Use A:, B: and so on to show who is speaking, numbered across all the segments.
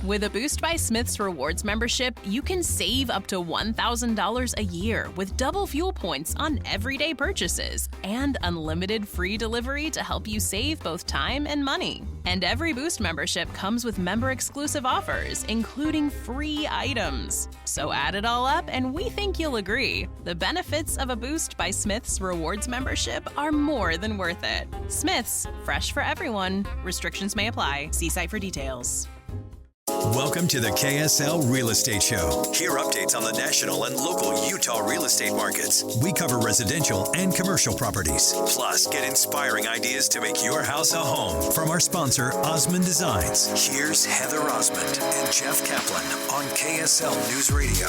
A: With a Boost by Smith's Rewards membership, you can save up to $1,000 a year with double fuel points on everyday purchases and unlimited free delivery to help you save both time and money. And every Boost membership comes with member-exclusive offers, including free items. So add it all up, and we think you'll agree. The benefits of a Boost by Smith's Rewards membership are more than worth it. Smith's, fresh for everyone. Restrictions may apply. See site for details.
B: Welcome to the KSL Real Estate Show. Hear updates on the national and local Utah real estate markets. We cover residential and commercial properties. Plus, get inspiring ideas to make your house a home from our sponsor, Osmond Designs. Here's Heather Osmond and Jeff Caplan on KSL News Radio.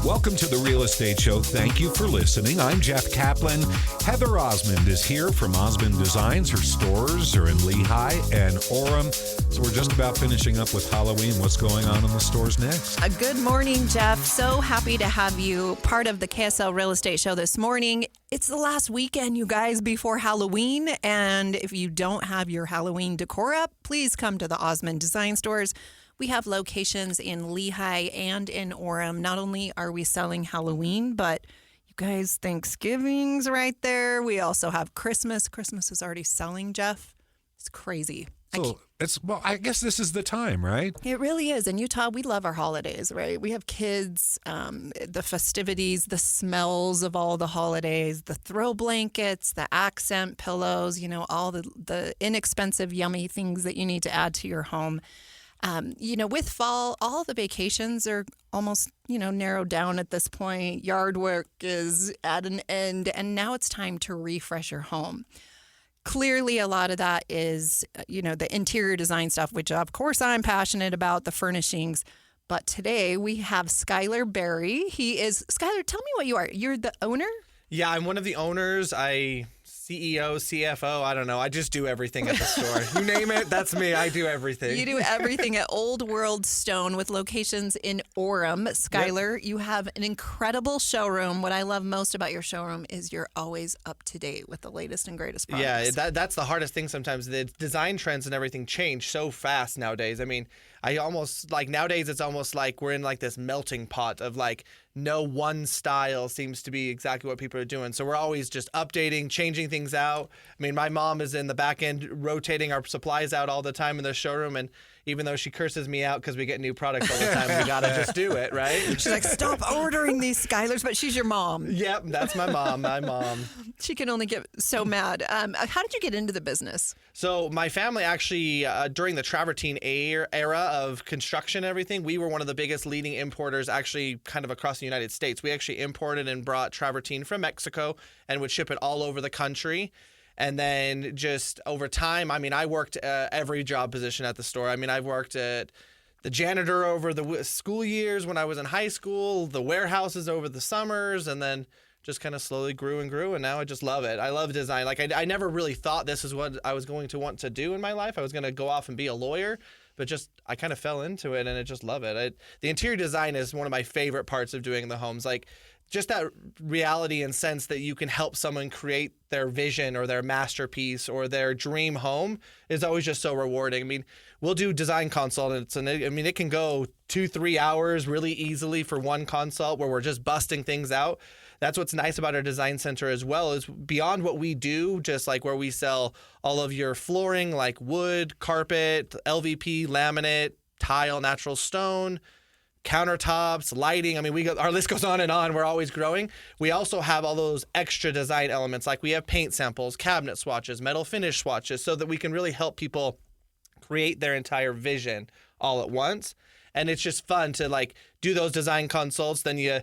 C: Welcome to the Real Estate Show. Thank you for listening. I'm Jeff Caplan. Heather Osmond is here from Osmond Designs. Her stores are in Lehigh and Orem. So we're just about finishing up with Halloween. What's going on in the stores next?
D: Good morning, Jeff. So happy to have you part of the KSL Real Estate Show this morning. It's the last weekend, you guys, before Halloween. And if you don't have your Halloween decor up, please come to the Osmond Design stores. We have locations in Lehigh and in Orem. Not only are we selling Halloween, but you guys, Thanksgiving's right there. We also have Christmas. Christmas is already selling, Jeff. It's crazy.
C: So I guess this is the time, right?
D: It really is. In Utah, we love our holidays, right? We have kids, the festivities, the smells of all the holidays, the throw blankets, the accent pillows, all the inexpensive, yummy things that you need to add to your home. With fall, all the vacations are almost, narrowed down at this point. Yard work is at an end, and now it's time to refresh your home. Clearly, a lot of that is, the interior design stuff, which, of course, I'm passionate about, the furnishings. But today we have Skyler Berry. Skyler, tell me what you are. You're the owner?
E: Yeah, I'm one of the owners. CEO, CFO, I don't know. I just do everything at the store. You name it, that's me. I do everything.
D: You do everything at Old World Stone with locations in Orem. Skyler, Yep. You have an incredible showroom. What I love most about your showroom is you're always up to date with the latest and greatest products.
E: Yeah, that's the hardest thing sometimes. The design trends and everything change so fast nowadays. I mean, nowadays it's almost like we're in this melting pot of no one style seems to be exactly what people are doing. So we're always just updating, changing things out. I mean, my mom is in the back end rotating our supplies out all the time in the showroom, and even though she curses me out because we get new products all the time, we gotta just do it, right?
D: She's like, stop ordering these Skylers, but she's your mom.
E: Yep, that's my mom.
D: She can only get so mad. How did you get into the business?
E: So my family actually, during the travertine era of construction and everything, we were one of the biggest leading importers actually kind of across the United States. We actually imported and brought travertine from Mexico and would ship it all over the country. And then just over time, I worked every job position at the store. I've worked at the janitor over the school years when I was in high school, the warehouses over the summers, and then just kind of slowly grew and grew, and now I just love it. I love design. I never really thought this is what I was going to want to do in my life. I was going to go off and be a lawyer, but I kind of fell into it, and I just love it. The interior design is one of my favorite parts of doing the homes. Just that reality and sense that you can help someone create their vision or their masterpiece or their dream home is always just so rewarding. We'll do design consultants, and it can go 2-3 hours really easily for one consult where we're just busting things out. That's what's nice about our design center as well, is beyond what we do, just where we sell all of your flooring, like wood, carpet, LVP, laminate, tile, natural stone, countertops, lighting. Our list goes on and on. We're always growing. We also have all those extra design elements, we have paint samples, cabinet swatches, metal finish swatches, so that we can really help people create their entire vision all at once. And it's just fun to do those design consults. Then you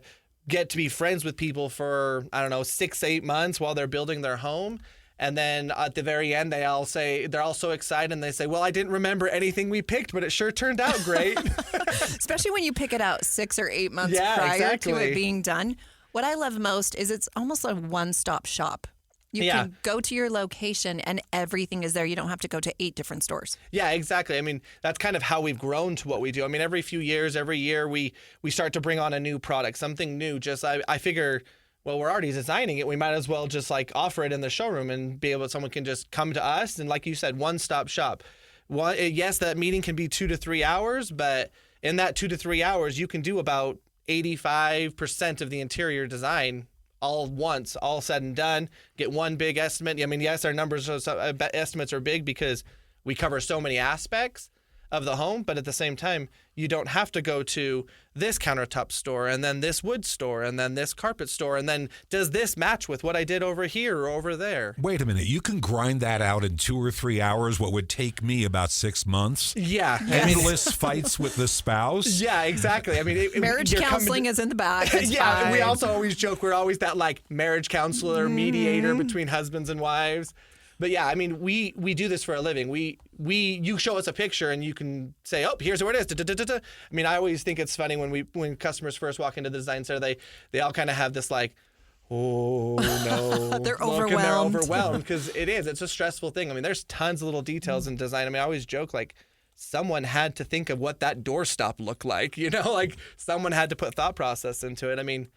E: get to be friends with people for, 6-8 months while they're building their home. And then at the very end, they're all so excited, and they say, well, I didn't remember anything we picked, but it sure turned out great.
D: Especially when you pick it out 6 or 8 months prior to it being done. What I love most is it's almost a one-stop shop. You can go to your location and everything is there. You don't have to go to 8 different stores. Yeah,
E: exactly. That's kind of how we've grown to what we do. every year we start to bring on a new product, something new. I figure, well, we're already designing it. We might as well just offer it in the showroom and be able, someone can just come to us. And like you said, one-stop shop. Yes, that meeting can be 2 to 3 hours, but in that 2 to 3 hours, you can do about 85% of the interior design all once, all said and done. Get one big estimate. I mean, yes, our estimates are big because we cover so many aspects of the home, but at the same time, you don't have to go to this countertop store and then this wood store and then this carpet store and then does this match with what I did over here or over there?
C: Wait a minute. You can grind that out in 2 or 3 hours, what would take me about 6 months?
E: Yeah.
C: Endless fights with the spouse?
E: Yeah, exactly. I mean,
D: marriage counseling is in the back. It's
E: yeah,
D: fine.
E: we also always joke we're always that like marriage counselor, mediator between husbands and wives. But yeah, I mean, we do this for a living. You show us a picture and you can say, oh, here's where it is. Da-da-da-da-da. I mean, I always think it's funny when customers first walk into the design center, they all kind of have this like, oh no,
D: They're
E: look,
D: overwhelmed.
E: and they're overwhelmed because it's a stressful thing. I mean, there's tons of little details in design. I mean, I always joke like someone had to think of what that doorstop looked like. Like someone had to put thought process into it. I mean,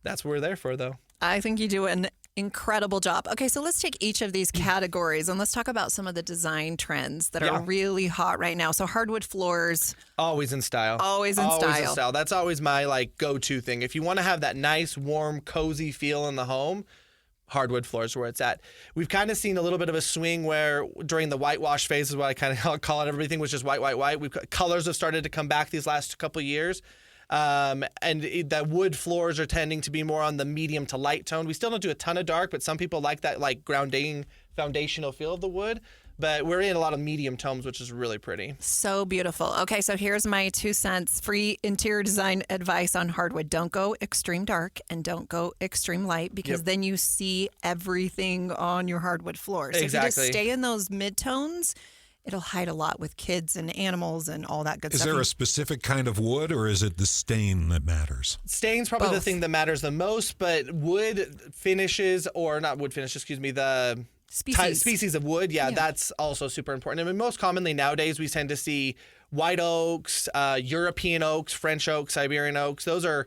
E: that's what we're there for, though.
D: I think you do an incredible job. Okay, so let's take each of these categories and let's talk about some of the design trends that are really hot right now. So hardwood floors.
E: Always in style.
D: Always in style.
E: That's always my like go-to thing. If you want to have that nice, warm, cozy feel in the home, hardwood floors are where it's at. We've kind of seen a little bit of a swing where during the whitewash phase is what I kind of call it. Everything was just white, white, white. Colors have started to come back these last couple of years. And that wood floors are tending to be more on the medium to light tone. We still don't do a ton of dark, but some people like that like grounding foundational feel of the wood. But we're in a lot of medium tones, which is really pretty.
D: So beautiful. Okay, so here's my 2 cents free interior design advice on hardwood. Don't go extreme dark and don't go extreme light because then you see everything on your hardwood floor. So if you just stay in those mid-tones, it'll hide a lot with kids and animals and all that good stuff.
C: Is there a specific kind of wood or is it the stain that matters?
E: Stain's probably the thing that matters the most, but wood finishes, or not wood finish, excuse me, the species of wood, that's also super important. I mean, most commonly nowadays we tend to see white oaks, European oaks, French oaks, Siberian oaks. Those are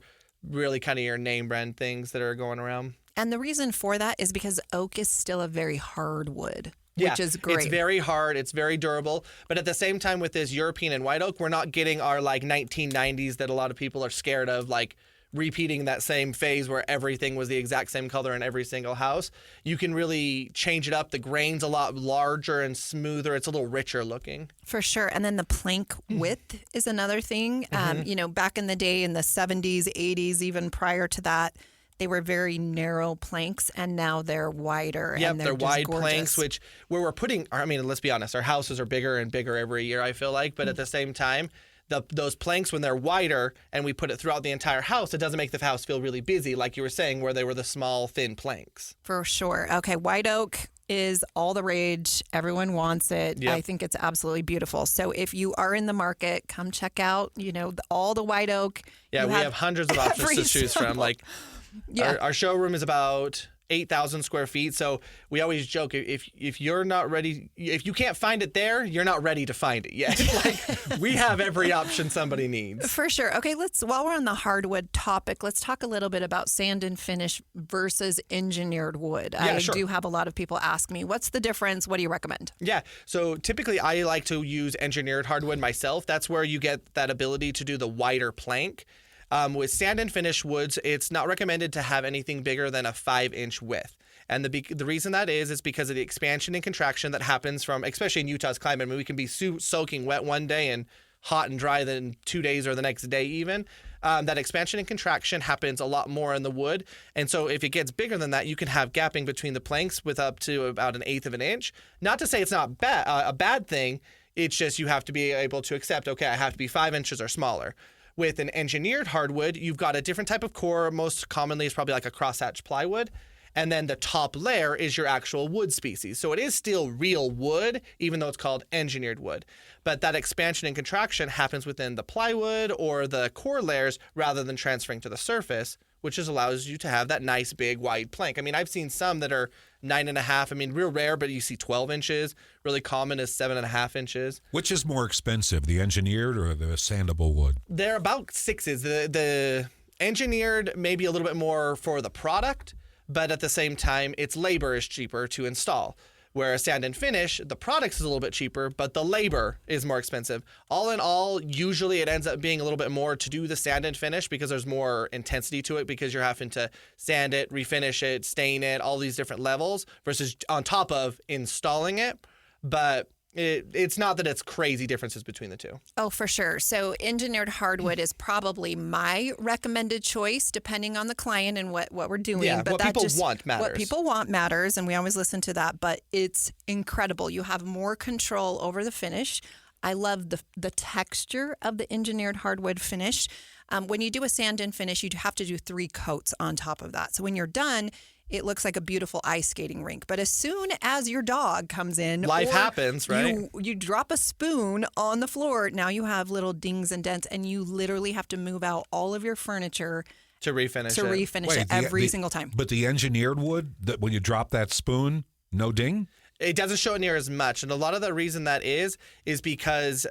E: really kind of your name brand things that are going around.
D: And the reason for that is because oak is still a very hard wood. Which is great.
E: It's very hard. It's very durable. But at the same time with this European and white oak, we're not getting our like 1990s that a lot of people are scared of, like repeating that same phase where everything was the exact same color in every single house. You can really change it up. The grain's a lot larger and smoother. It's a little richer looking.
D: For sure. And then the plank width is another thing. Back in the day in the 70s, 80s, even prior to that, they were very narrow planks, and now they're wider.
E: Yep,
D: and
E: they're wide
D: gorgeous.
E: planks, where we're putting, I mean, let's be honest, our houses are bigger and bigger every year, I feel like. But at the same time, those planks, when they're wider and we put it throughout the entire house, it doesn't make the house feel really busy, like you were saying, where they were the small, thin planks.
D: For sure. Okay, white oak is all the rage. Everyone wants it.
E: Yep.
D: I think it's absolutely beautiful. So if you are in the market, come check out, all the white oak.
E: Yeah, we have hundreds of options to choose from. Like, our showroom is about 8,000 square feet. So we always joke, if you're not ready, if you can't find it there, you're not ready to find it yet. Like, we have every option somebody needs.
D: For sure. Okay, while we're on the hardwood topic, let's talk a little bit about sand and finish versus engineered wood. I do have a lot of people ask me, what's the difference? What do you recommend?
E: Yeah, so typically I like to use engineered hardwood myself. That's where you get that ability to do the wider plank. With sand and finish woods, it's not recommended to have anything bigger than a 5-inch width. And the reason that is because of the expansion and contraction that happens from, especially in Utah's climate. I mean, we can be soaking wet one day and hot and dry then 2 days or the next day even. That expansion and contraction happens a lot more in the wood. And so if it gets bigger than that, you can have gapping between the planks with up to about 1/8 of an inch. Not to say it's not a bad thing. It's just you have to be able to accept, okay, I have to be 5 inches or smaller. With an engineered hardwood, you've got a different type of core. Most commonly, it's probably like a crosshatch plywood. And then the top layer is your actual wood species. So it is still real wood, even though it's called engineered wood. But that expansion and contraction happens within the plywood or the core layers rather than transferring to the surface, which allows you to have that nice, big, wide plank. I mean, I've seen some that are 9.5. I mean, real rare, but you see 12 inches. Really common is 7.5 inches.
C: Which is more expensive, the engineered or the sandable wood?
E: They're about 6s. The engineered may be a little bit more for the product, but at the same time, its labor is cheaper to install. Where a sand and finish, the product is a little bit cheaper, but the labor is more expensive. All in all, usually it ends up being a little bit more to do the sand and finish because there's more intensity to it because you're having to sand it, refinish it, stain it, all these different levels versus on top of installing it. But it's not that it's crazy differences between the two.
D: Oh, for sure. So engineered hardwood is probably my recommended choice, depending on the client and what we're doing.
E: Yeah,
D: but
E: what people want matters.
D: What people want matters, and we always listen to that. But it's incredible. You have more control over the finish. I love the texture of the engineered hardwood finish. When you do a sand and finish, you have to do 3 coats on top of that. So when you're done, it looks like a beautiful ice skating rink. But as soon as your dog comes in,
E: life happens, right?
D: You drop a spoon on the floor. Now you have little dings and dents, and you literally have to move out all of your furniture
E: to refinish
D: it every single time.
C: But the engineered wood, that when you drop that spoon, no ding?
E: It doesn't show it near as much. And a lot of the reason that is because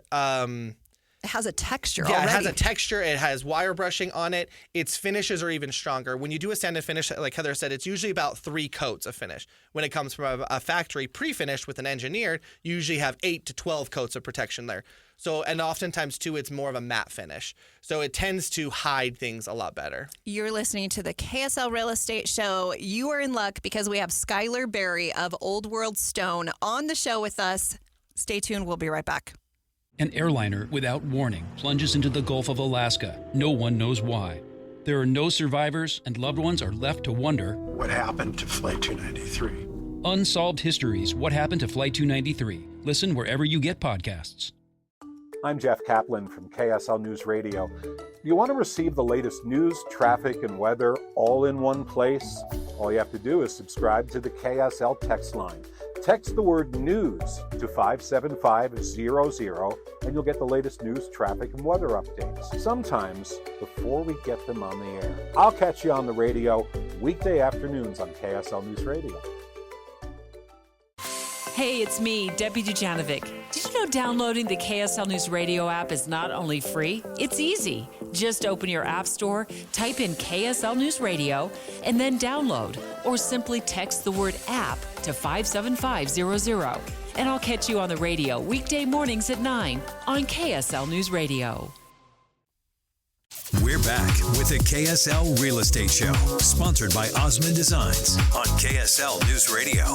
D: it has a texture
E: already.
D: It
E: has a texture. It has wire brushing on it. Its finishes are even stronger. When you do a sand and finish, like Heather said, it's usually about 3 coats of finish. When it comes from a factory pre-finished with an engineered, you usually have 8 to 12 coats of protection there. So, and oftentimes too, it's more of a matte finish. So it tends to hide things a lot better.
D: You're listening to the KSL Real Estate Show. You are in luck because we have Skyler Berry of Old World Stone on the show with us. Stay tuned. We'll be right back.
F: An airliner, without warning, plunges into the Gulf of Alaska. No one knows why. There are no survivors, and loved ones are left to wonder,
G: what happened to Flight 293?
F: Unsolved Histories, What Happened to Flight 293. Listen wherever you get podcasts.
H: I'm Jeff Caplan from KSL News Radio. Do you want to receive the latest news, traffic, and weather all in one place? All you have to do is subscribe to the KSL text line. Text the word news to 57500 and you'll get the latest news, traffic, and weather updates, sometimes before we get them on the air. I'll catch you on the radio weekday afternoons on KSL News Radio.
I: Hey, it's me, Debbie Dujanovic. Did you know downloading the KSL News Radio app is not only free, it's easy. Just open your app store, type in KSL News Radio, and then download. Or simply text the word app to 57500. And I'll catch you on the radio weekday mornings at 9 on KSL News Radio.
B: We're back with the KSL Real Estate Show, sponsored by Osmond Designs on KSL News Radio.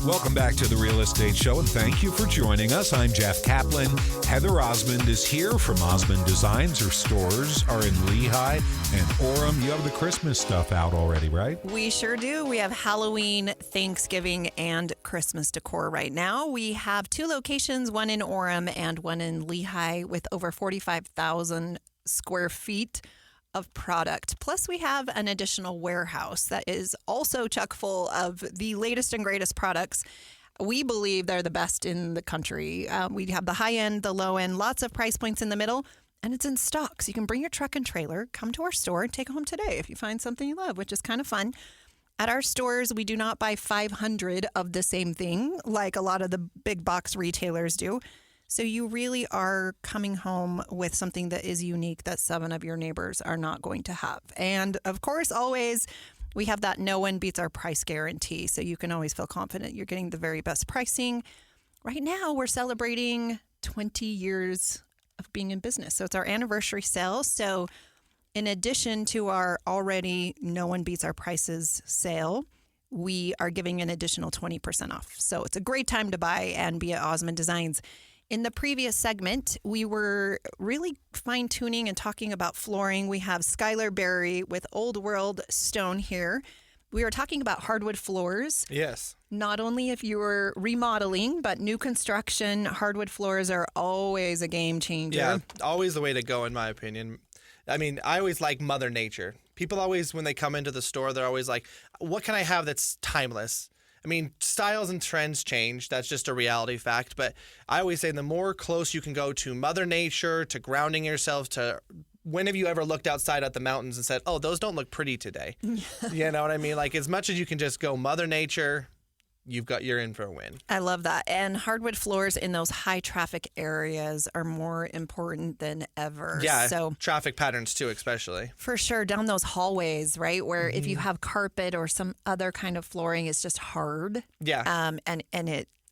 C: Welcome back to the Real Estate Show, and thank you for joining us. I'm Jeff Caplan. Heather Osmond is here from Osmond Designs. Her stores are in Lehigh and Orem. You have the Christmas stuff out already, right?
D: We sure do. We have Halloween, Thanksgiving, and Christmas decor right now. We have 2 locations, one in Orem and one in Lehigh, with over 45,000 square feet of product. Plus, we have an additional warehouse that is also chock full of the latest and greatest products. We believe they're the best in the country. We have the high end, the low end, lots of price points in the middle, and it's in stock. So you can bring your truck and trailer, come to our store, and take it home today if you find something you love, which is kind of fun. At our stores, we do not buy 500 of the same thing like a lot of the big box retailers do. So you really are coming home with something that is unique that 7 of your neighbors are not going to have. And of course, always, we have that no one beats our price guarantee. So you can always feel confident you're getting the very best pricing. Right now, we're celebrating 20 years of being in business. So it's our anniversary sale. So in addition to our already no one beats our prices sale, we are giving an additional 20% off. So it's a great time to buy and be at Osmond Designs. In the previous segment, we were really fine-tuning and talking about flooring. We have Skyler Berry with Old World Stone here. We were talking about hardwood floors.
E: Yes.
D: Not only if you were remodeling, but new construction, hardwood floors are always a game changer.
E: Yeah, always the way to go, in my opinion. I mean, I always like Mother Nature. People always, when they come into the store, they're always like, what can I have that's timeless? I mean, styles and trends change. That's just a reality fact. But I always say the more close you can go to Mother Nature, to grounding yourself, to when have you ever looked outside at the mountains and said, oh, those don't look pretty today? You know what I mean? Like, as much as you can just go Mother Nature, you're in for a win.
D: I love that. And hardwood floors in those high traffic areas are more important than ever.
E: Yeah,
D: so
E: traffic patterns too, especially.
D: for sure, down those hallways, right? Where if you have carpet or some other kind of flooring, it's just hard.
E: Yeah.
D: And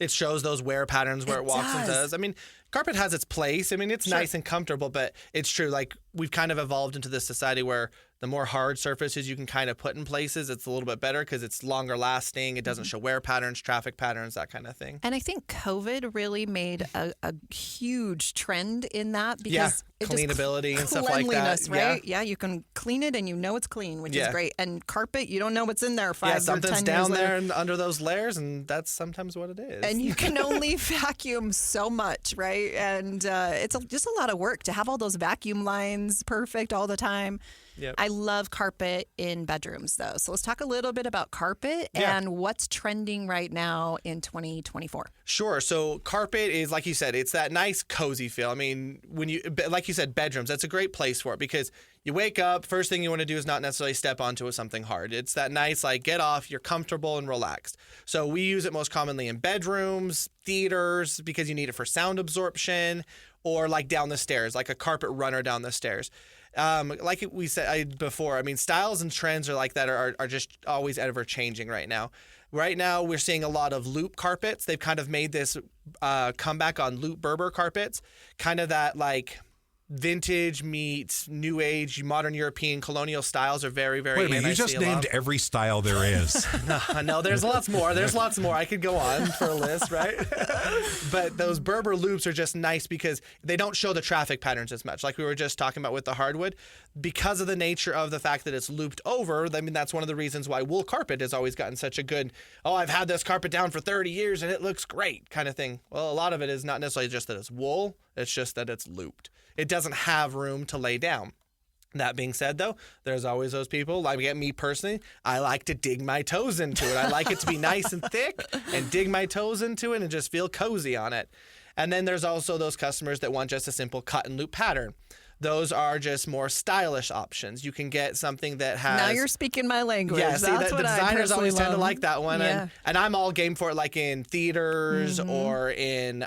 E: It shows those wear patterns where it walks and
D: does.
E: does. I mean, carpet has its place. I mean, it's nice and comfortable, but it's true. Like, we've kind of evolved into this society where the more hard surfaces you can kind of put in places, it's a little bit better because it's longer lasting. It doesn't show wear patterns, traffic patterns, that kind of thing.
D: And I think COVID really made a huge trend in that because it just
E: cleanability and stuff like that.
D: cleanliness, right? Yeah, you can clean it and you know it's clean, which is great. And carpet, you don't know what's in there 5 or 10 years
E: something's down
D: later.
E: there and under those layers, and that's sometimes what it is.
D: And you can only vacuum so much, right? And it's just a lot of work to have all those vacuum lines perfect all the time.
E: Yep.
D: I love carpet in bedrooms, though. So let's talk a little bit about carpet and what's trending right now in 2024.
E: Sure. So carpet is, like you said, it's that nice cozy feel. I mean, like you said, bedrooms, that's a great place for it because you wake up, first thing you want to do is not necessarily step onto something hard. It's that nice, like, get off, you're comfortable and relaxed. So we use it most commonly in bedrooms, theaters, because you need it for sound absorption, or like down the stairs, like a carpet runner down the stairs. Like we said before, I mean, styles and trends are like that are just always ever changing right now. Right now, we're seeing a lot of loop carpets. They've kind of made this comeback on loop Berber carpets, kind of that like vintage meets new age, modern European colonial styles are very, very
C: Wait a minute, you just named every style there is.
E: No, there's lots more. There's lots more. I could go on for a list, right? But those Berber loops are just nice because they don't show the traffic patterns as much, like we were just talking about with the hardwood. Because of the nature of the fact that it's looped over, I mean, that's one of the reasons why wool carpet has always gotten such a good, I've had this carpet down for 30 years and it looks great kind of thing. Well, a lot of it is not necessarily just that it's wool, it's just that it's looped. It doesn't have room to lay down. That being said, though, there's always those people, like me personally, I like to dig my toes into it. I like it to be nice and thick and dig my toes into it and just feel cozy on it. And then there's also those customers that want just a simple cut and loop pattern. Those are just more stylish options. You can get something that has...
D: Now you're speaking my language.
E: Yeah, see,
D: That's
E: the
D: what
E: designers
D: I
E: always tend to
D: love.
E: like that one.
D: Yeah.
E: And I'm all game for it, like in theaters or in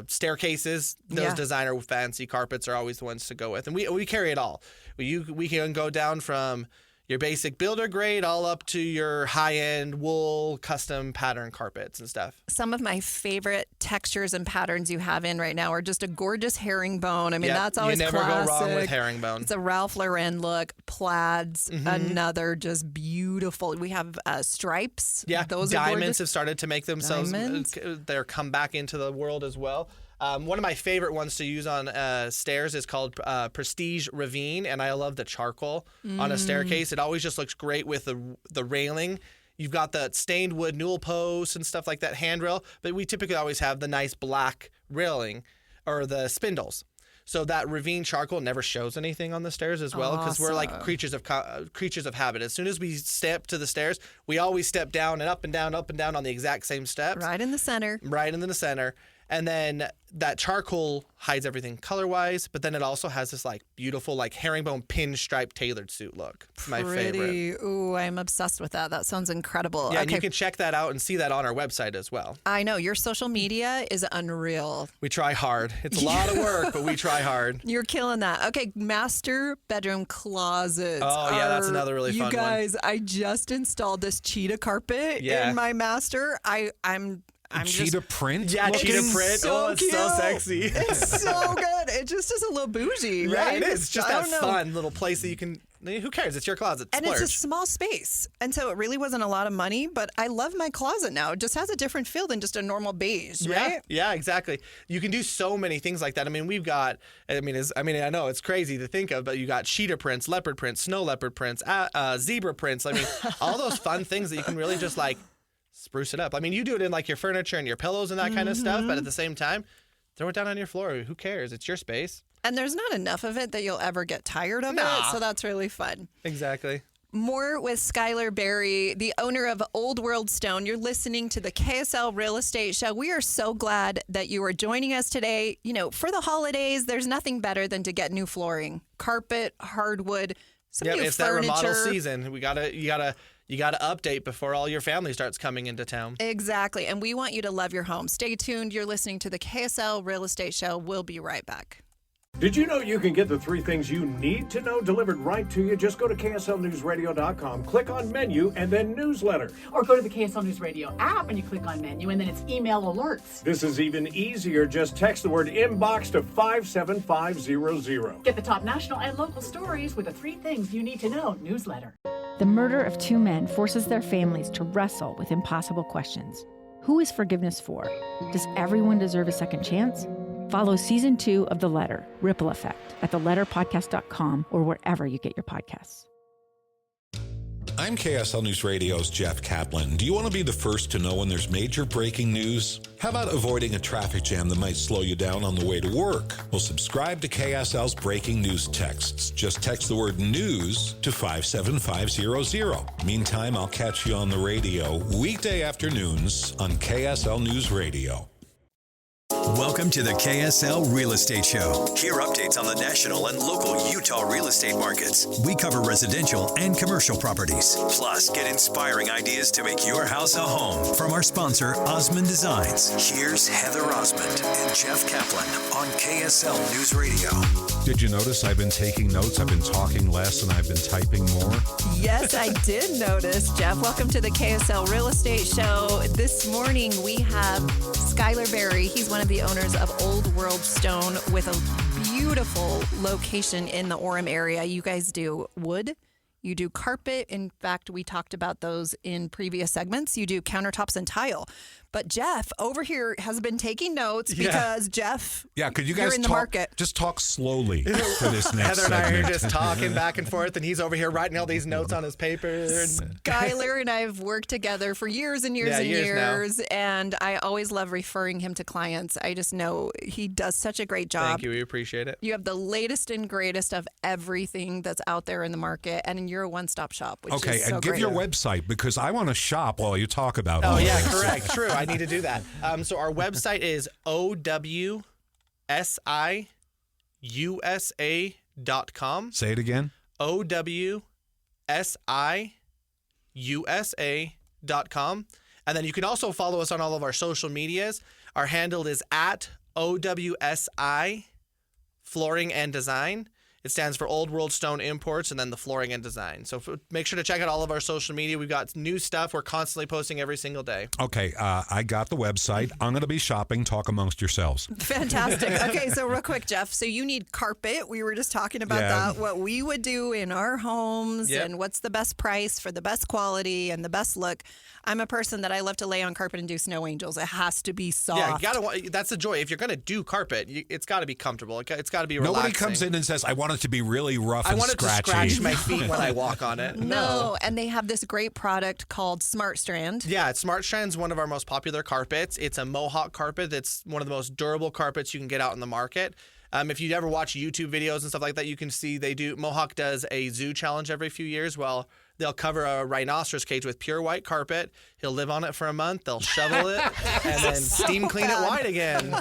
E: staircases. Those designer fancy carpets are always the ones to go with. And we carry it all. We can go down from your basic builder grade all up to your high-end wool custom pattern carpets and stuff.
D: Some of my favorite textures and patterns you have in right now are just a gorgeous herringbone. I mean, that's always
E: you never
D: classic.
E: go wrong with herringbone.
D: It's a Ralph Lauren look. Plaids, another just beautiful. We have stripes.
E: Yeah,
D: those
E: diamonds
D: are gorgeous.
E: have started to make themselves,
D: Diamonds.
E: they're come back into the world as well. One of my favorite ones to use on stairs is called Prestige Ravine, and I love the charcoal on a staircase. It always just looks great with the railing. You've got the stained wood newel posts and stuff like that, handrail, but we typically always have the nice black railing or the spindles. So that ravine charcoal never shows anything on the stairs as well because we're like creatures of habit. As soon as we step to the stairs, we always step down and up and down on the exact same steps.
D: Right in the center.
E: Right in the center. And then that charcoal hides everything color-wise, but then it also has this like beautiful like herringbone pinstripe tailored suit look. It's my favorite.
D: Ooh, I'm obsessed with that. That sounds incredible.
E: Yeah, and you can check that out and see that on our website as well.
D: I know. Your social media is unreal.
E: We try hard. It's a lot of work, but we try hard.
D: You're killing that. Okay, master bedroom closets.
E: Oh, yeah, that's another really fun one.
D: You guys, I just installed this cheetah carpet in my master. I'm
C: cheetah print?
E: Yeah, cheetah print.
D: So
E: it's
D: cute.
E: so sexy.
D: It's so good. It just is a little bougie,
E: Yeah,
D: right?
E: it is. It's just that
D: I don't know.
E: fun little place that you can... Who cares? It's your closet.
D: And
E: Splurge.
D: it's a small space. And so it really wasn't a lot of money, but I love my closet now. It just has a different feel than just a normal beige, right?
E: Yeah, exactly. You can do so many things like that. I mean, we've got, I know it's crazy to think of, but you got cheetah prints, leopard prints, snow leopard prints, zebra prints. I mean, all those fun things that you can really just like spruce it up. I mean, you do it in like your furniture and your pillows and that kind of stuff, but at the same time, throw it down on your floor. Who cares? It's your space.
D: And there's not enough of it that you'll ever get tired of it, so that's really fun.
E: Exactly.
D: More with Skyler Berry, the owner of Old World Stone. You're listening to the KSL Real Estate Show. We are so glad that you are joining us today. You know, for the holidays, there's nothing better than to get new flooring, carpet, hardwood, some new
E: it's
D: furniture.
E: that remodel season. You gotta you got to update before all your family starts coming into town.
D: Exactly. And we want you to love your home. Stay tuned. You're listening to the KSL Real Estate Show. We'll be right back.
J: Did you know you can get the 3 things you need to know delivered right to you? Just go to KSLNewsRadio.com, click on menu, and then newsletter.
K: Or go to the KSL News Radio app and you click on menu, and then it's email alerts.
J: This is even easier. Just text the word inbox to 57500.
K: Get the top national and local stories with the 3 things you need to know newsletter.
L: The murder of 2 men forces their families to wrestle with impossible questions. Who is forgiveness for? Does everyone deserve a second chance? Follow Season 2 of The Letter, Ripple Effect, at theletterpodcast.com or wherever you get your podcasts.
C: I'm KSL News Radio's Jeff Caplan. Do you want to be the first to know when there's major breaking news? How about avoiding a traffic jam that might slow you down on the way to work? Well, subscribe to KSL's breaking news texts. Just text the word news to 57500. Meantime, I'll catch you on the radio weekday afternoons on KSL News Radio.
B: Welcome to the KSL Real Estate Show. Hear updates on the national and local Utah real estate markets. We cover residential and commercial properties. Plus, get inspiring ideas to make your house a home from our sponsor, Osmond Designs. Here's Heather Osmond and Jeff Caplan on KSL News Radio.
C: Did you notice I've been taking notes? I've been talking less and I've been typing more.
D: Yes, I did notice, Jeff. Welcome to the KSL Real Estate Show. This morning we have Skyler Berry. He's one of the owners of Old World Stone with a beautiful location in the Orem area. You guys do wood. You do carpet. In fact, we talked about those in previous segments. You do countertops and tile. But Jeff over here has been taking notes because Jeff,
C: could you
D: you're
C: guys
D: in the market.
C: Just talk slowly for this next
E: Heather and I
C: segment.
E: are just talking back and forth, and he's over here writing all these notes on his paper.
D: Skyler and I have worked together for years and years and years, and I always love referring him to clients. I just know he does such a great job.
E: Thank you. We appreciate it.
D: You have the latest and greatest of everything that's out there in the market, and you're a one-stop shop, which is so
C: and give
D: great.
C: your website because I want to shop while you talk about
E: Oh,
C: all
E: yeah,
C: this.
E: correct. True. I need to do that. So our website is owsiusa.com.
C: Say it again.
E: owsiusa.com. And then you can also follow us on all of our social medias. Our handle is at OWSI Flooring and Design. It stands for Old World Stone Imports and then the Flooring and Design. So make sure to check out all of our social media. We've got new stuff. We're constantly posting every single day.
C: Okay, I got the website. I'm going to be shopping. Talk amongst yourselves.
D: Fantastic. Okay, so real quick, Jeff. So you need carpet. We were just talking about that, what we would do in our homes and what's the best price for the best quality and the best look. I'm a person that I love to lay on carpet and do snow angels. It has to be soft.
E: Yeah, that's the joy. If you're going to do carpet, it's got to be comfortable. It's got to be relaxing.
C: Nobody comes in and says, I want it to be really rough and
E: I want it
C: scratchy.
E: to scratch my feet when I walk on it.
D: No, and they have this great product called Smart Strand.
E: Yeah, Smart Strand's one of our most popular carpets. It's a Mohawk carpet. It's one of the most durable carpets you can get out in the market. If you ever watch YouTube videos and stuff like that, you can see Mohawk does a zoo challenge every few years. Well, they'll cover a rhinoceros cage with pure white carpet. He'll live on it for a month. They'll shovel it and then steam clean it white again.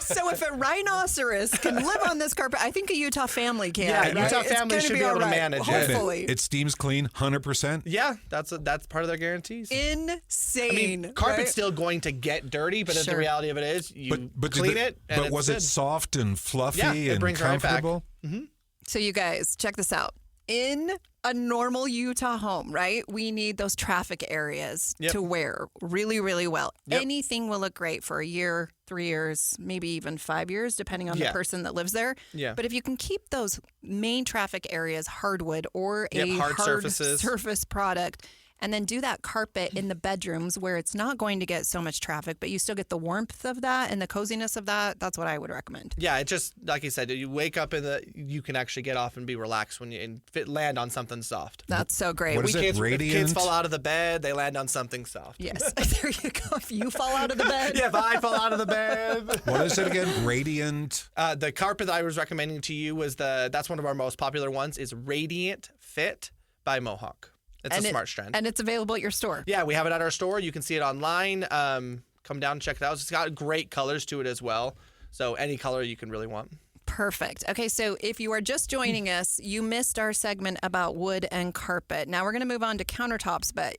D: So if a rhinoceros can live on this carpet, I think a Utah family can.
E: Yeah,
D: right?
E: Utah family should be able to manage it.
D: Hopefully.
C: It steams clean 100%?
E: Yeah, that's part of their guarantees.
D: Insane.
E: I mean, carpet's still going to get dirty, but the reality of it is you clean it and
C: But was it soft and fluffy and comfortable?
E: Right back.
D: So you guys, check this out. In a normal Utah home, right, we need those traffic areas to wear really, really well. Anything will look great for a year, 3 years, maybe even 5 years, depending on the person that lives there.
E: Yeah.
D: But if you can keep those main traffic areas hardwood or a hard surface product, and then do that carpet in the bedrooms where it's not going to get so much traffic, but you still get the warmth of that and the coziness of that. That's what I would recommend.
E: Yeah, it just, like you said, you wake up you can actually get off and be relaxed when you land on something soft.
D: That's so great.
C: What is it, Radiant?
E: Kids fall out of the bed, they land on something soft.
D: Yes, there you go. If you fall out of the bed.
E: Yeah, if I fall out of the bed.
C: What is it again? Radiant?
E: The carpet that I was recommending to you that's one of our most popular ones, is Radiant Fit by Mohawk. It's a Smart Strand.
D: And it's available at your store.
E: Yeah, we have it at our store. You can see it online. Come down and check it out. It's got great colors to it as well. So any color you can really want.
D: Perfect. Okay, so if you are just joining us, you missed our segment about wood and carpet. Now we're going to move on to countertops, but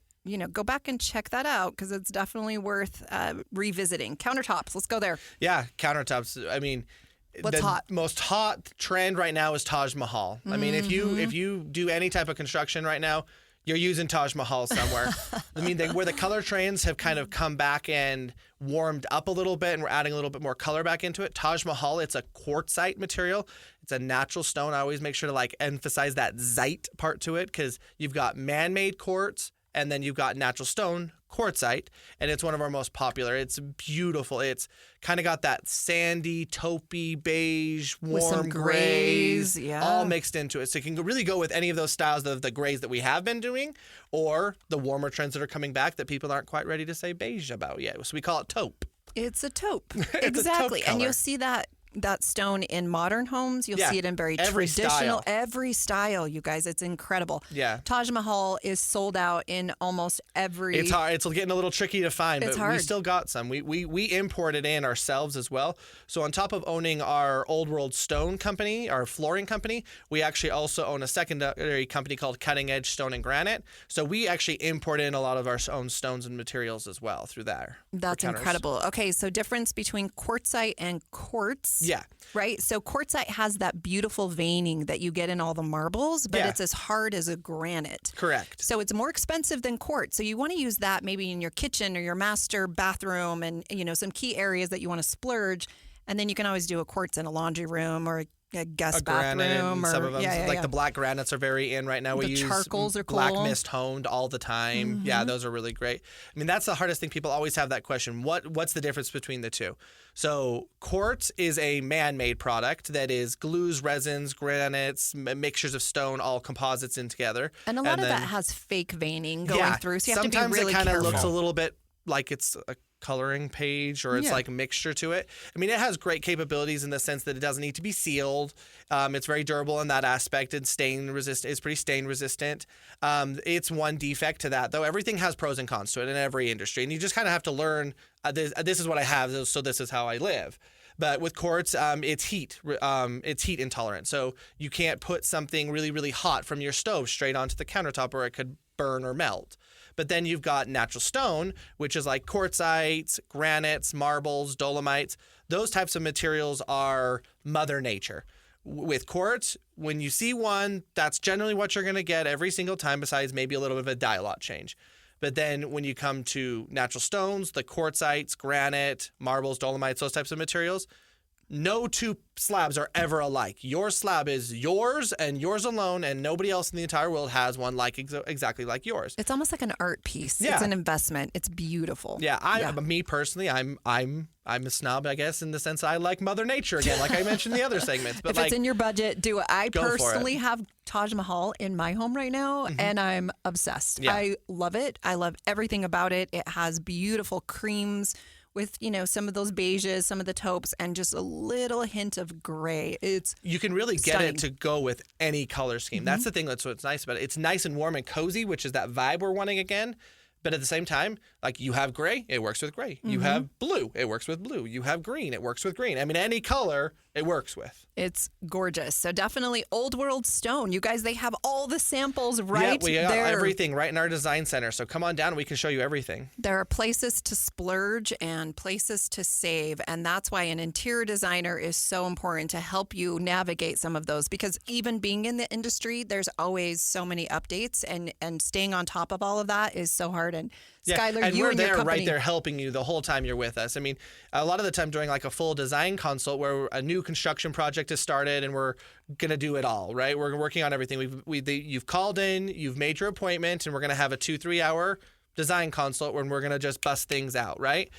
D: go back and check that out because it's definitely worth revisiting. Countertops, let's go there.
E: Yeah, countertops. I mean,
D: what's hot?
E: Most hot trend right now is Taj Mahal. I mean, if you do any type of construction right now, you're using Taj Mahal somewhere. I mean, where the color trends have kind of come back and warmed up a little bit, and we're adding a little bit more color back into it. Taj Mahal, it's a quartzite material. It's a natural stone. I always make sure to emphasize that zite part to it because you've got man-made quartz, and then you've got natural stone, quartzite, and it's one of our most popular. It's beautiful. It's kind of got that sandy, taupey, beige, warm
D: with some grays,
E: all mixed into it. So you can really go with any of those styles of the grays that we have been doing or the warmer trends that are coming back that people aren't quite ready to say beige about yet. So we call it taupe.
D: It's a taupe.
E: It's
D: exactly.
E: a taupe
D: and you'll see that stone in modern homes. You'll see it in very traditional, every style, you guys. It's incredible.
E: Yeah.
D: Taj Mahal is sold out in almost every...
E: It's hard. It's getting a little tricky to find,
D: it's
E: but
D: hard.
E: We still got some. We imported in ourselves as well. So on top of owning our Old World Stone company, our flooring company, we actually also own a secondary company called Cutting Edge Stone and Granite. So we actually import in a lot of our own stones and materials as well through there.
D: That's incredible. Okay, so difference between quartzite and quartz.
E: Yeah.
D: Right? So quartzite has that beautiful veining that you get in all the marbles, but it's as hard as a granite.
E: Correct.
D: So it's more expensive than quartz. So you want to use that maybe in your kitchen or your master bathroom and, some key areas that you want to splurge. And then you can always do a quartz in a laundry room or a guest bathroom.
E: Or some of them,
D: the
E: black granites are very in right now. We use
D: charcoals are cool.
E: Black mist honed all the time.
D: Mm-hmm.
E: Yeah, those are really great. I mean, that's the hardest thing. People always have that question. What's the difference between the two? So quartz is a man-made product that is glues, resins, granites, mixtures of stone, all composites in together.
D: And a lot of that has fake veining going through. So you have to be really careful.
E: Sometimes it kind of looks a little bit like it's a coloring page or it's like a mixture to it. I mean, it has great capabilities in the sense that it doesn't need to be sealed. It's very durable in that aspect and stain resistant. It's pretty stain resistant. It's one defect to that, though. Everything has pros and cons to it in every industry, and you just kind of have to learn. This is what I have, so this is how I live. But with quartz, it's heat intolerant, so you can't put something really, really hot from your stove straight onto the countertop, or it could burn or melt. But then you've got natural stone, which is like quartzites, granites, marbles, dolomites. Those types of materials are Mother Nature. With quartz, when you see one, that's generally what you're going to get every single time, besides maybe a little bit of a dialot change. But then when you come to natural stones, the quartzites, granite, marbles, dolomites, those types of materials, no two slabs are ever alike. Your slab is yours and yours alone, and nobody else in the entire world has one exactly like yours.
D: It's almost like an art piece.
E: Yeah.
D: It's an investment. It's beautiful.
E: Yeah, me personally, I'm a snob, I guess, in the sense that I like Mother Nature again, like I mentioned in the other segments. But
D: if it's in your budget, do it. I personally have Taj Mahal in my home right now, and I'm obsessed.
E: Yeah.
D: I love it. I love everything about it. It has beautiful creams with, some of those beiges, some of the taupes, and just a little hint of gray.
E: You can really get
D: stunning.
E: it to go with any color scheme. That's the thing that's what's nice about it. It's nice and warm and cozy, which is that vibe we're wanting again. But at the same time, like you have gray, it works with gray. You have blue, it works with blue. You have green, it works with green. I mean, any color it works with.
D: It's gorgeous. So definitely Old World Stone. You guys, they have all the samples right there.
E: Yeah, we got everything right in our design center. So come on down and we can show you everything.
D: There are places to splurge and places to save. And that's why an interior designer is so important to help you navigate some of those. Because even being in the industry, there's always so many updates. And staying on top of all of that is so hard. And Skyler,
E: and
D: you
E: we're
D: and
E: there
D: your company,
E: right there helping you the whole time you're with us. I mean, a lot of the time during like a full design consult where a new construction project has started and we're going to do it all, right? We're working on everything. You've called in, you've made your appointment, and we're going to have a 2-3 hour design consult when we're going to just bust things out, right?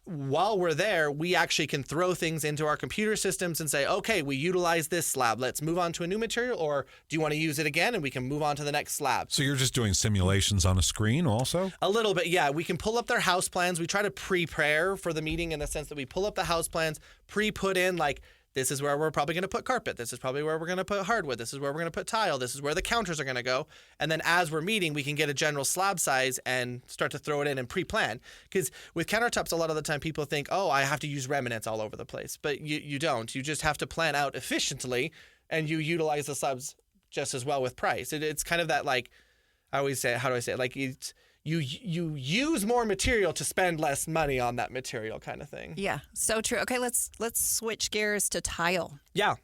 E: While we're there, we actually can throw things into our computer systems and say, okay, we utilize this slab. Let's move on to a new material, or do you want to use it again? And we can move on to the next slab.
C: So you're just doing simulations on a screen also?
E: A little bit, yeah. We can pull up their house plans. We try to prepare for the meeting in the sense that we pull up the house plans, pre-put in like this is where we're probably going to put carpet. This is probably where we're going to put hardwood. This is where we're going to put tile. This is where the counters are going to go. And then as we're meeting, we can get a general slab size and start to throw it in and pre-plan. Because with countertops, a lot of the time people think, oh, I have to use remnants all over the place. But you don't. You just have to plan out efficiently, and you utilize the slabs just as well with price. It's kind of that, like, I always say, how do I say it? Like, you use more material to spend less money on that material kind of thing.
D: Yeah, so true. Okay, let's switch gears to tile.
E: Yeah,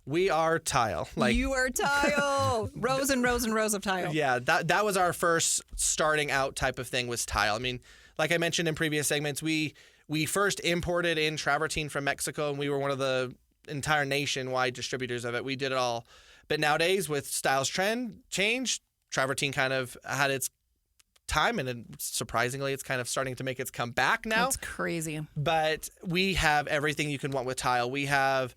E: we are tile. Like,
D: you are tile. Rows and rows and rows of tile.
E: Yeah, that was our first starting out type of thing was tile. I mean, like I mentioned in previous segments, we first imported in travertine from Mexico, and we were one of the entire nationwide distributors of it. We did it all. But nowadays, with styles trend change, travertine kind of had its time, and surprisingly, it's kind of starting to make its comeback now.
D: That's crazy.
E: But we have everything you can want with tile. We have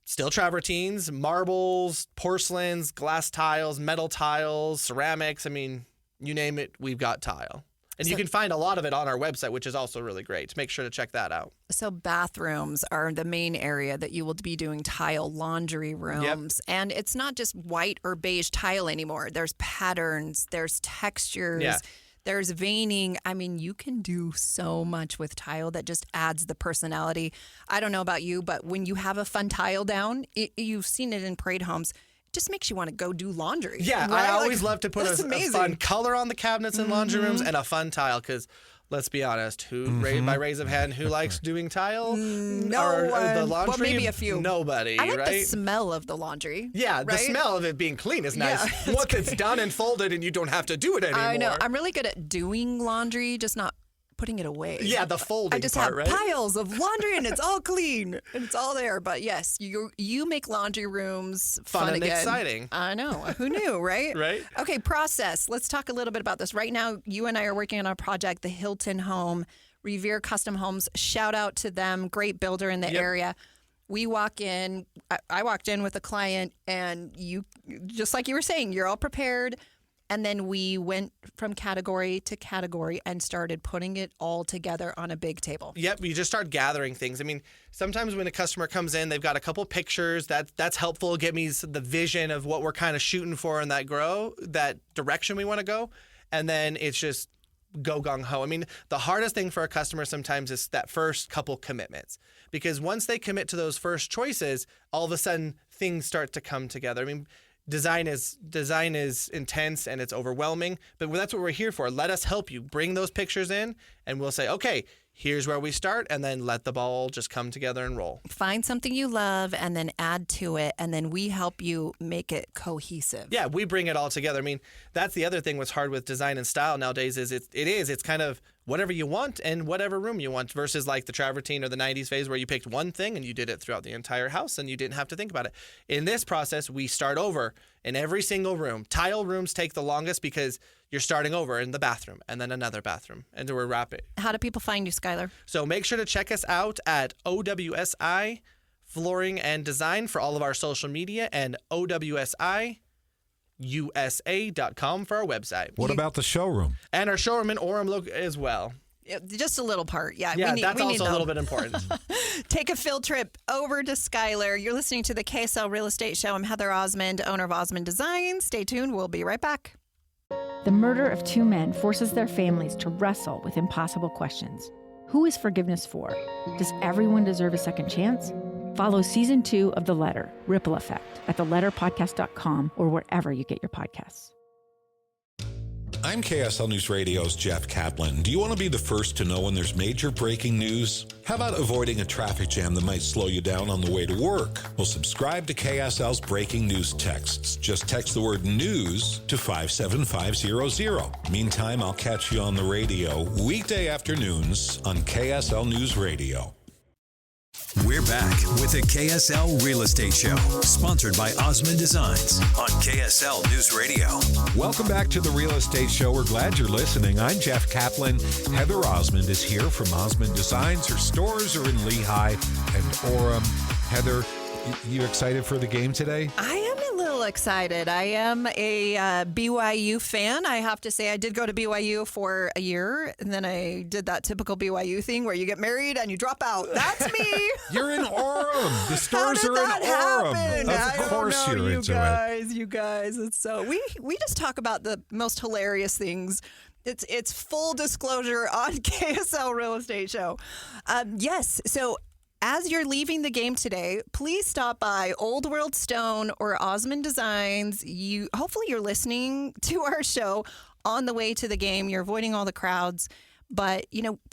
E: still travertines, marbles, porcelains, glass tiles, metal tiles, ceramics. I mean, you name it, we've got tile. And you can find a lot of it on our website, which is also really great. Make sure to check that out.
D: So bathrooms are the main area that you will be doing tile, laundry rooms. Yep. And it's not just white or beige tile anymore. There's patterns, there's textures, there's veining. I mean, you can do so much with tile that just adds the personality. I don't know about you, but when you have a fun tile down, you've seen it in parade homes, just makes you want to go do laundry.
E: Yeah, right? I always love to put a fun color on the cabinets in laundry rooms and a fun tile, because let's be honest, by raise of hand, who likes doing tile?
D: No
E: or
D: one.
E: The laundry?
D: Well, maybe a few.
E: Nobody,
D: I like
E: right?
D: the smell of the laundry.
E: Yeah,
D: right?
E: the smell of it being clean is nice.
D: Yeah,
E: Once it's done and folded and you don't have to do it anymore.
D: I know. I'm really good at doing laundry, just not putting it away.
E: Yeah, the folding
D: I just
E: part,
D: have
E: right?
D: piles of laundry and it's all clean and it's all there. But yes, you make laundry rooms fun
E: and
D: again.
E: Exciting.
D: I know. Who knew, right?
E: Right.
D: Okay, process. Let's talk a little bit about this. Right now, you and I are working on our project, the Hilton Home, Revere Custom Homes. Shout out to them. Great builder in the area. We walk in. I walked in with a client, and you, just like you were saying, you're all prepared. And then we went from category to category and started putting it all together on a big table.
E: Yep, you just start gathering things. I mean, sometimes when a customer comes in, they've got a couple pictures. That's helpful. Give me the vision of what we're kind of shooting for in that direction we want to go. And then it's just go gung-ho. I mean, the hardest thing for a customer sometimes is that first couple commitments. Because once they commit to those first choices, all of a sudden things start to come together. I mean, Design is intense and it's overwhelming, but that's what we're here for. Let us help you. Bring those pictures in, and we'll say, okay, here's where we start, and then let the ball just come together and roll.
D: Find something you love and then add to it, and then we help you make it cohesive.
E: Yeah, we bring it all together. I mean, that's the other thing what's hard with design and style nowadays is it's kind of whatever you want and whatever room you want versus like the travertine or the 90s phase where you picked one thing and you did it throughout the entire house and you didn't have to think about it. In this process, we start over in every single room. Tile rooms take the longest because you're starting over in the bathroom and then another bathroom and we're wrapping.
D: How do people find you, Skyler?
E: So make sure to check us out at OWSI Flooring and Design for all of our social media and OWSI USA.com for our website.
C: What about the showroom?
E: And our showroom in Orem as well.
D: Just a little part. Yeah,
E: that's also a little bit important.
D: Take a field trip over to Skyler. You're listening to the KSL Real Estate Show. I'm Heather Osmond, owner of Osmond Design. Stay tuned. We'll be right back.
L: The murder of two men forces their families to wrestle with impossible questions. Who is forgiveness for? Does everyone deserve a second chance? Follow Season 2 of The Letter, Ripple Effect, at theletterpodcast.com or wherever you get your podcasts.
C: I'm KSL News Radio's Jeff Caplan. Do you want to be the first to know when there's major breaking news? How about avoiding a traffic jam that might slow you down on the way to work? Well, subscribe to KSL's breaking news texts. Just text the word news to 57500. Meantime, I'll catch you on the radio weekday afternoons on KSL News Radio.
B: We're back with the KSL Real Estate Show, sponsored by Osmond Designs on KSL News Radio.
C: Welcome back to the Real Estate Show. We're glad you're listening. I'm Jeff Caplan. Heather Osmond is here from Osmond Designs. Her stores are in Lehigh and Orem. Heather, you excited for the game today?
D: I am a little excited. I am a BYU fan. I have to say I did go to BYU for a year, and then I did that typical BYU thing where you get married and you drop out. That's me.
C: You're in Orem. The stores are in Orem. Of course you're into it.
D: You guys. It's so we just talk about the most hilarious things. It's full disclosure on KSL Real Estate Show. Yes. So as you're leaving the game today, please stop by Old World Stone or Osmond Designs. Hopefully you're listening to our show on the way to the game. You're avoiding all the crowds. But,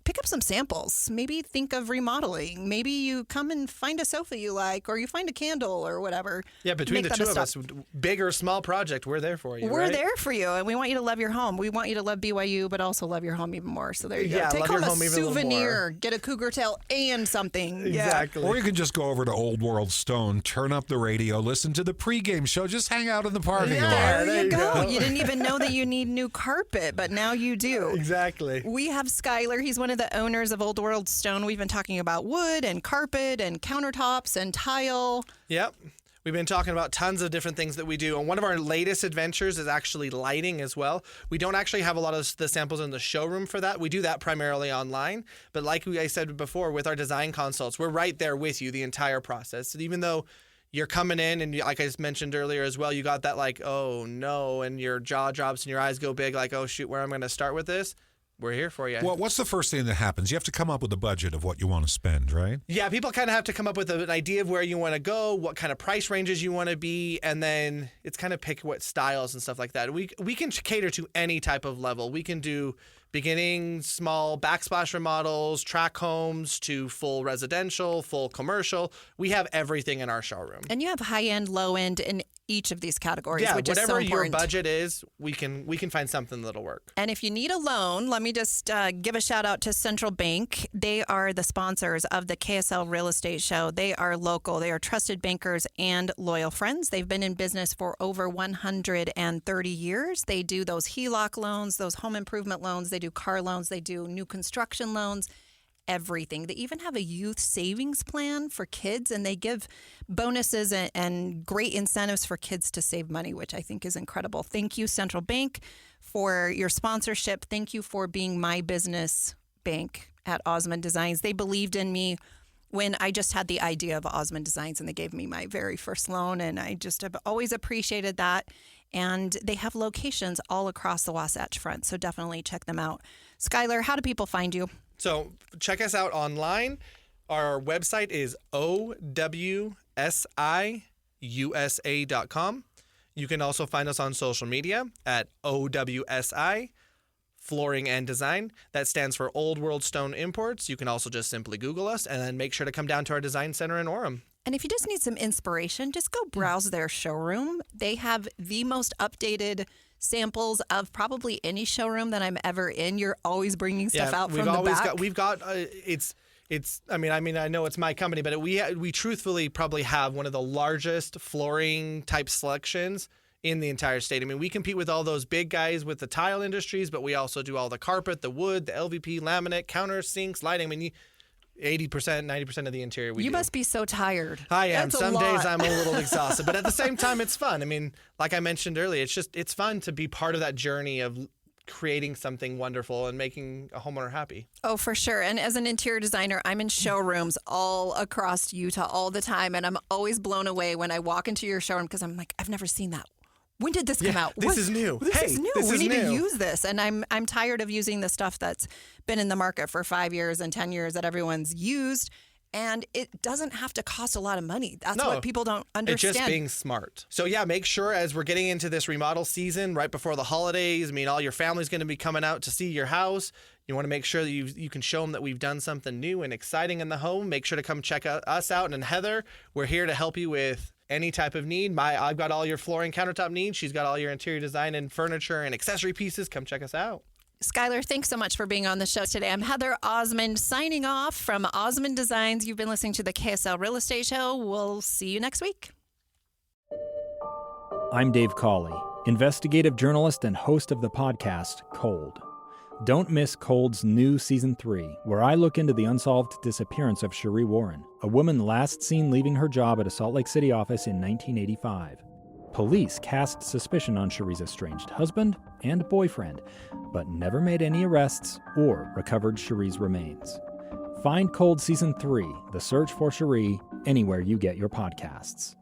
D: pick up some samples. Maybe think of remodeling. Maybe you come and find a sofa you like, or you find a candle or whatever.
E: Yeah, between the two of us, big or small project, we're there for you.
D: We're there for you, and we want you to love your home. We want you to love BYU, but also love your home even more. So there you go. Take home a souvenir, get a cougar tail and something.
E: Exactly.
C: Yeah. Or you can just go over to Old World Stone, turn up the radio, listen to the pregame show, just hang out in the parking lot.
D: There you go. You didn't even know that you need new carpet, but now you do.
E: Exactly.
D: We have Skyler. He's one of the owners of Old World Stone. We've been talking about wood and carpet and countertops and tile.
E: Yep. We've been talking about tons of different things that we do. And one of our latest adventures is actually lighting as well. We don't actually have a lot of the samples in the showroom for that. We do that primarily online. But like I said before, with our design consults, we're right there with you the entire process. And even though you're coming in and like I mentioned earlier as well, you got that like, oh no, and your jaw drops and your eyes go big like, oh shoot, where am I going to start with this? We're here for you.
C: Well, what's the first thing that happens? You have to come up with a budget of what you want to spend, right?
E: Yeah, people kind of have to come up with an idea of where you want to go, what kind of price ranges you want to be, and then it's kind of pick what styles and stuff like that. We can cater to any type of level. We can do beginning, small backsplash remodels, track homes, to full residential, full commercial. We have everything in our showroom.
D: And you have high-end, low-end in each of these categories, which is so
E: whatever your
D: important.
E: budget is, we can find something that'll work.
D: And if you need a loan, let me just give a shout out to Central Bank. They are the sponsors of the KSL Real Estate Show. They are local. They are trusted bankers and loyal friends. They've been in business for over 130 years. They do those HELOC loans, those home improvement loans. They do car loans. They do new construction loans. Everything. They even have a youth savings plan for kids, and they give bonuses and great incentives for kids to save money, which I think is incredible. Thank you, Central Bank, for your sponsorship. Thank you for being my business bank at Osmond Designs. They believed in me when I just had the idea of Osmond Designs, and they gave me my very first loan, and I just have always appreciated that. And they have locations all across the Wasatch Front, so definitely check them out. Skyler, how do people find you?
E: So check us out online. Our website is owsiusa.com. You can also find us on social media at OWSI Flooring and Design. That stands for Old World Stone Imports. You can also just simply Google us and then make sure to come down to our design center in Orem.
D: And if you just need some inspiration, just go browse their showroom. They have the most updated samples of probably any showroom that I'm ever in. You're always bringing stuff out from the back. I know it's my company, but we truthfully probably have one of the largest flooring type selections in the entire state. I mean, we compete with all those big guys with the tile industries, but we also do all the carpet, the wood, the LVP, laminate, counter sinks, lighting. I mean, 80%, 90% of the interior we do. You must be so tired.
E: I am. Some days I'm a little exhausted, but at the same time, it's fun. I mean, like I mentioned earlier, it's fun to be part of that journey of creating something wonderful and making a homeowner happy.
D: Oh, for sure. And as an interior designer, I'm in showrooms all across Utah all the time, and I'm always blown away when I walk into your showroom because I'm like, I've never seen that. When did this come out?
E: This is new.
D: This is new. We need to use this. And I'm tired of using the stuff that's been in the market for 5 years and 10 years that everyone's used. And it doesn't have to cost a lot of money. That's what people don't understand.
E: It's just being smart. So yeah, make sure as we're getting into this remodel season, right before the holidays, I mean, all your family's going to be coming out to see your house. You want to make sure that you can show them that we've done something new and exciting in the home. Make sure to come check us out. And Heather, we're here to help you with any type of need. I've got all your flooring countertop needs. She's got all your interior design and furniture and accessory pieces. Come check us out.
D: Skyler, thanks so much for being on the show today. I'm Heather Osmond signing off from Osmond Designs. You've been listening to the KSL Real Estate Show. We'll see you next week.
M: I'm Dave Cawley, investigative journalist and host of the podcast Cold. Don't miss Cold's new Season 3, where I look into the unsolved disappearance of Cherie Warren, a woman last seen leaving her job at a Salt Lake City office in 1985. Police cast suspicion on Cherie's estranged husband and boyfriend, but never made any arrests or recovered Cherie's remains. Find Cold Season 3, The Search for Cherie, anywhere you get your podcasts.